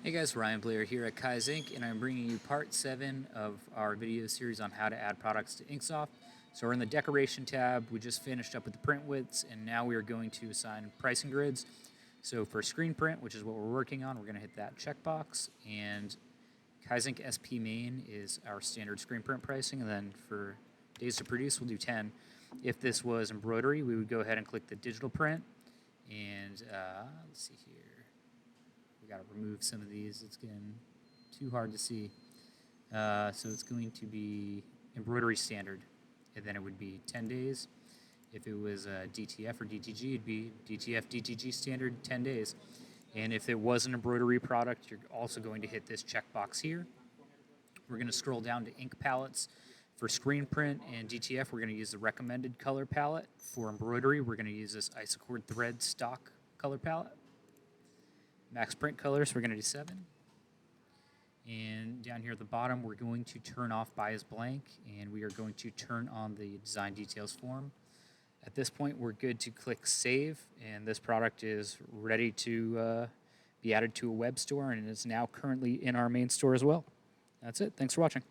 Hey guys, Ryan Blair here at Kaizink, and I'm bringing you part 7 of our video series on how to add products to Inksoft. So we're in the decoration tab. We just finished up with the print widths, and now we are going to assign pricing grids. So for screen print, which is what we're working on, we're going to hit that checkbox, and Kaizink SP main is our standard screen print pricing, and then for days to produce, we'll do 10. If this was embroidery, we would go ahead and click the digital print, and let's see here. We got to remove some of these. It's getting too hard to see. So it's going to be embroidery standard, and then it would be 10 days. If it was DTF or DTG, it'd be DTF, DTG standard, 10 days. And if it was an embroidery product, you're also going to hit this checkbox here. We're going to scroll down to ink palettes. For screen print and DTF, we're going to use the recommended color palette. For embroidery, we're going to use this Isocord Thread stock color palette. Max print colors, we're going to do 7. And down here at the bottom, we're going to turn off bias blank, and we are going to turn on the design details form. At this point, we're good to click save, and this product is ready to be added to a web store, and is now currently in our main store as well. That's it. Thanks for watching.